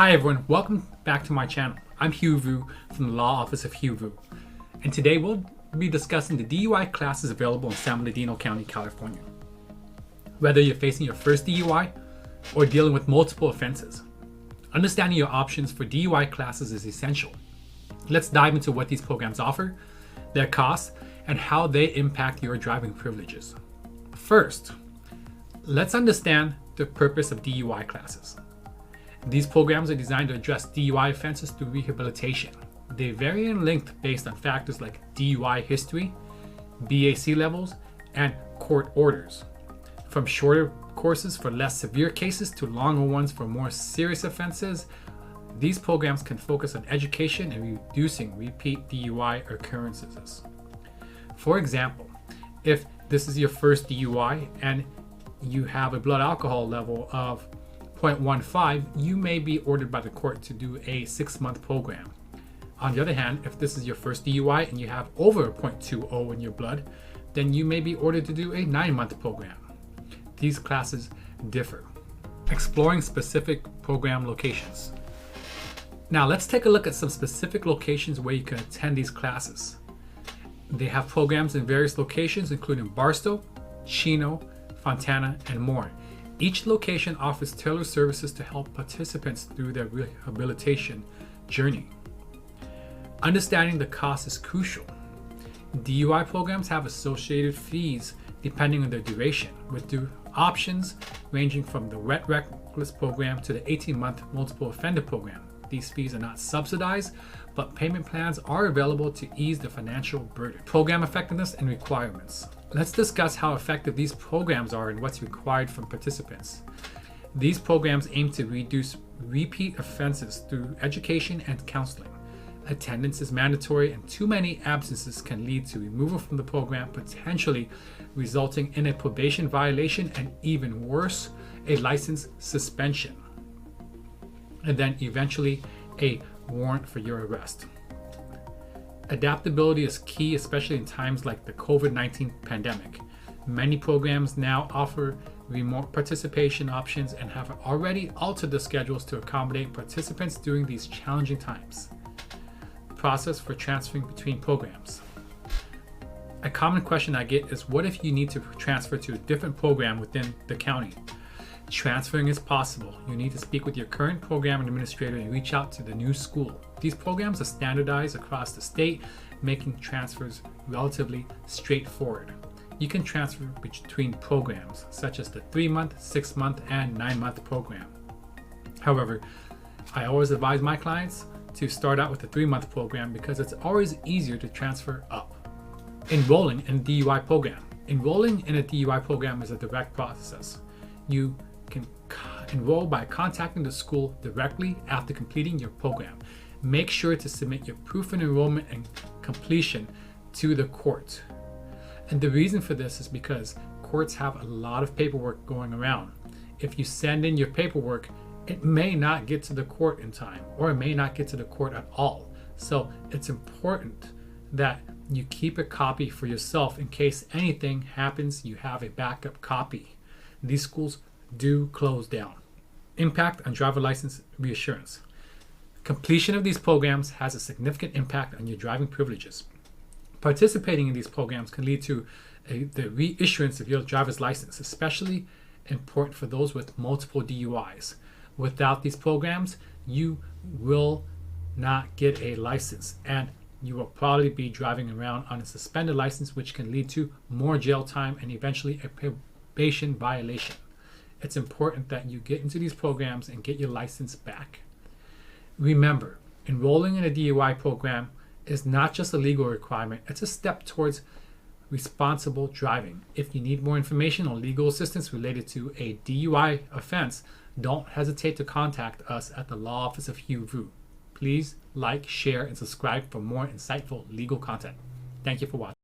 Hi everyone, welcome back to my channel. I'm Hieu from the Law Office of Hieu, and today we'll be discussing the DUI classes available in San Bernardino County, California. Whether you're facing your first DUI or dealing with multiple offenses, understanding your options for DUI classes is essential. Let's dive into what these programs offer, their costs, and how they impact your driving privileges. First, let's understand the purpose of DUI classes. These programs are designed to address DUI offenses through rehabilitation. They vary in length based on factors like DUI history, BAC levels, and court orders. From shorter courses for less severe cases to longer ones for more serious offenses, these programs can focus on education and reducing repeat DUI occurrences. For example, if this is your first DUI and you have a blood alcohol level of 0.15, you may be ordered by the court to do a 6-month program. On the other hand, if this is your first DUI and you have over 0.20 in your blood, then you may be ordered to do a 9-month program. These classes differ. Exploring specific program locations. Now let's take a look at some specific locations where you can attend these classes. They have programs in various locations including Barstow, Chino, Fontana, and more. Each location offers tailored services to help participants through their rehabilitation journey. Understanding the cost is crucial. DUI programs have associated fees depending on their duration, with the options ranging from the wet reckless program to the 18-month multiple offender program. These fees are not subsidized, but payment plans are available to ease the financial burden. Program effectiveness and requirements. Let's discuss how effective these programs are and what's required from participants. These programs aim to reduce repeat offenses through education and counseling. Attendance is mandatory, and too many absences can lead to removal from the program, potentially resulting in a probation violation and, even worse, a license suspension, and then eventually a warrant for your arrest. Adaptability is key, especially in times like the COVID-19 pandemic. Many programs now offer remote participation options and have already altered the schedules to accommodate participants during these challenging times. Process for transferring between programs. A common question I get is, what if you need to transfer to a different program within the county? Transferring is possible. You need to speak with your current program administrator and reach out to the new school. These programs are standardized across the state, making transfers relatively straightforward. You can transfer between programs, such as the 3-month, 6-month, and 9-month program. However, I always advise my clients to start out with the 3-month program because it's always easier to transfer up. Enrolling in a DUI program. Enrolling in a DUI program is a direct process. You can enroll by contacting the school directly after completing your program. Make sure to submit your proof of enrollment and completion to the court. And the reason for this is because courts have a lot of paperwork going around. If you send in your paperwork, it may not get to the court in time, or it may not get to the court at all. So it's important that you keep a copy for yourself in case anything happens. You have a backup copy. These schools do close down. Impact on driver license reassurance. Completion of these programs has a significant impact on your driving privileges. Participating in these programs can lead to the reissuance of your driver's license, especially important for those with multiple DUIs. Without these programs, you will not get a license, and you will probably be driving around on a suspended license, which can lead to more jail time and eventually a probation violation. It's important that you get into these programs and get your license back. Remember, enrolling in a DUI program is not just a legal requirement, it's a step towards responsible driving. If you need more information on legal assistance related to a DUI offense, don't hesitate to contact us at the Law Office of Hieu. Please like, share, and subscribe for more insightful legal content. Thank you for watching.